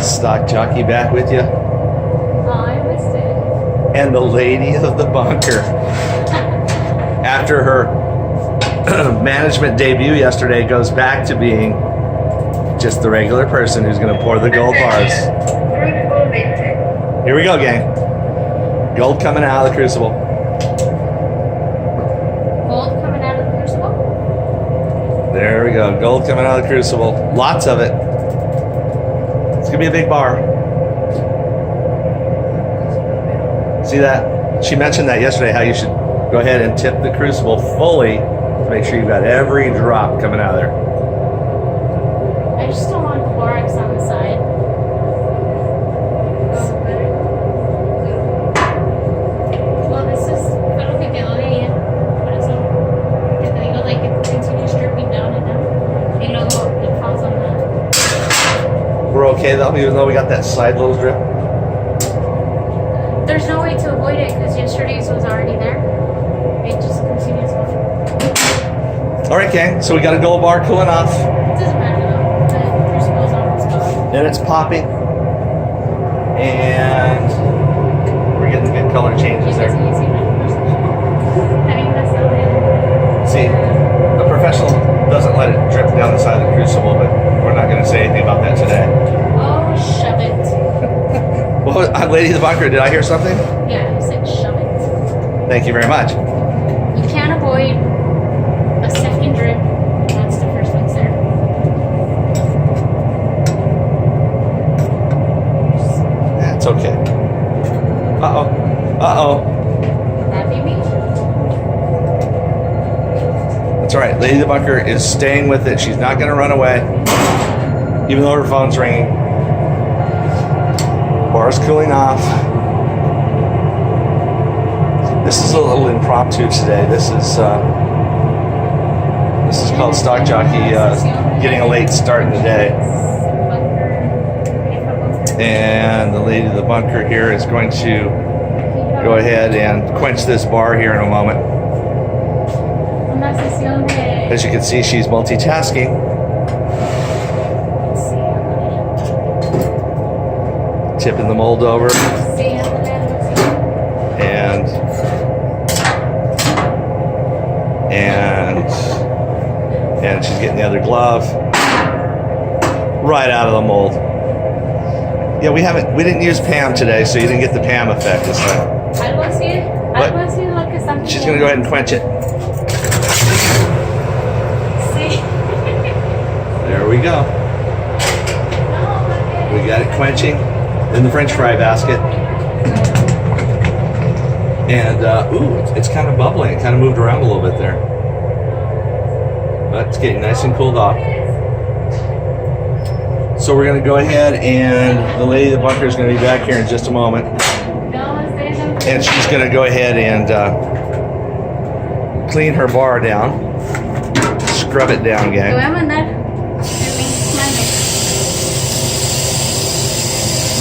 Stock jockey back with you. Oh, I missed it. And the lady of the bunker. After her management debut yesterday, goes back to being just the regular person who's going to pour the gold bars. Here we go, gang. Gold coming out of the crucible. Gold coming out of the crucible? There we go. Gold coming out of the crucible. Lots of it. It's going to be a big bar. See that? She mentioned that yesterday, how you should go ahead and tip the crucible fully to make sure you've got every drop coming out of there. I just don't want the borax on the side. Well, this is, creo que quedó de ella. Por eso, que te digo, like, it continues dripping down and down. Y luego it falls on the... We're okay though, even though we got that side little drip. There's no way to avoid it because yesterday's was already there. It just continues on. All right, gang. So we got a gold bar cooling off. It doesn't matter though. The crucible's on its spot. And it's popping. And we're getting good color changes there. See, a professional doesn't let it drip down the side of the crucible, but we're not going to say anything about that today. Oh, shove it. Well, Lady of the Bunker, did I hear something? Yeah, you said shove it. Thank you very much. You can't avoid a second drip once the first one's there. That's okay. Uh-oh. Uh-oh. That be me? That's all right. Lady of the Bunker is staying with it. She's not going to run away, even though her phone's ringing. Bar's cooling off. This is a little impromptu today. This is called Stock Jockey getting a late start in the day. And the Lady of the Bunker here is going to go ahead and quench this bar here in a moment. As you can see, she's multitasking. Tipping the mold over. And she's getting the other glove right out of the mold. Yeah, we didn't use Pam today, so you didn't get the Pam effect this time. She's gonna go ahead and quench it. There we go. We got it quenching in the French fry basket. And, ooh, it's kind of bubbling. It kind of moved around a little bit there. But it's getting nice and cooled off. So we're going to go ahead and the Lady of the Bunker is going to be back here in just a moment. And she's going to go ahead and clean her bar down. Scrub it down, gang.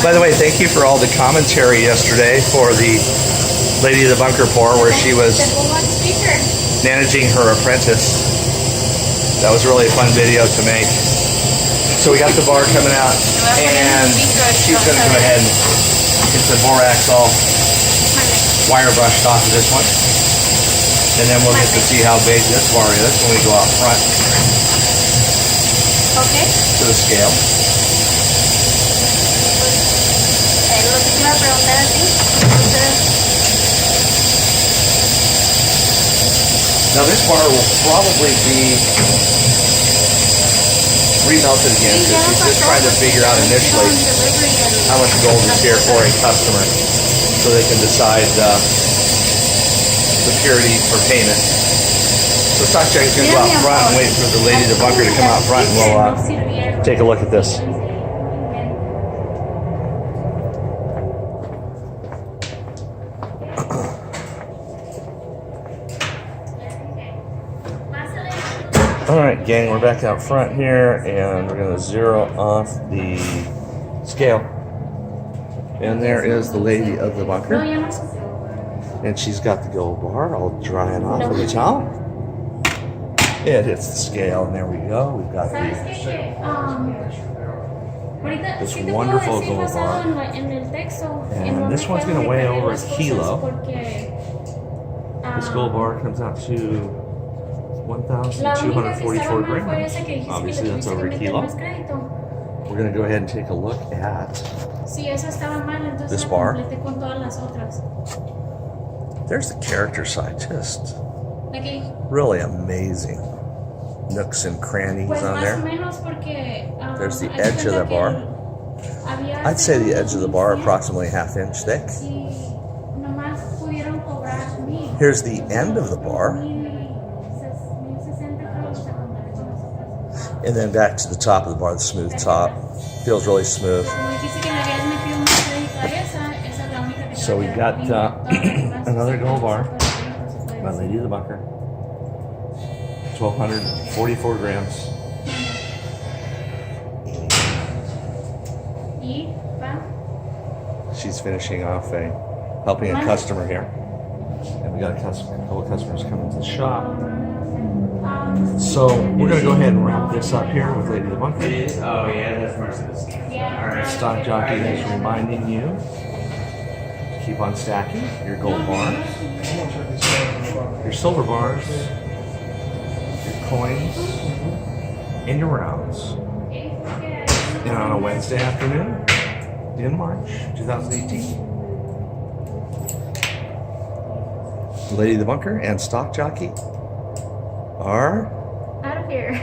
By the way, thank you for all the commentary yesterday for the Lady of the Bunker pour where she was managing her apprentice. That was really a fun video to make. So we got the bar coming out and she's going to go ahead and get the borax all wire brushed off of this one. And then we'll get to see how big this bar is when we go out front to the scale. Now this bar will probably be remelted again because she's just trying to figure out initially how much gold is here for a customer so they can decide the purity for payment. So Stock Jockey's going to go out front and wait for the Lady of the Bunker to come out front and we'll take a look at this. All right, gang, we're back out front here, and we're going to zero off the scale. And there is the Lady of the Bunker. And she's got the gold bar all drying off with the towel. It hits the scale, and there we go. We've got the Ahorita This sí te puedo wonderful decir gold basado bar. en el texto. And no this me one's puedo gonna weigh detallar over a las cosas kilo. porque, This gold bar comes out to la única que 1,244 estaba mal fue grams. esa que dijiste Obviously, que le that's tuviste over que a meter kilo. más crédito. We're gonna go ahead and take a look at Sí, esa estaba mal, entonces this la bar. completé con todas las otras. There's the character side, just Aquí. really amazing nooks and crannies Pues on más o there. menos porque There's the haz de edge of cuenta the que bar. había I'd say the edge of the bar 1100 approximately ½ inch thick. y nomás pudieron cobrar 1000. Here's the end of the bar, 1060 creo que estaban dando nosotros. and then back to the top of the bar, the smooth top. Feels really smooth. Como dijiste que le habías metido más crédito a esa es la única que So we te va a got quedar limpia. Todas las demás another se gold pueden bar hacer por crédito, se puede by hacer. Lady of the Bunker. 1,244 grams. Y va. She's finishing off helping a customer here. And we got a couple of customers coming to the shop. So we're gonna go ahead and wrap this up here with Lady of the Bunker. Oh yeah, that's Mercedes. Yeah. Stock Jockey is reminding you to keep on stacking your gold bars, your silver bars, your coins, and your rounds. And on a Wednesday afternoon in March 2018, Lady of the Bunker and Stock Jockey are Out of here.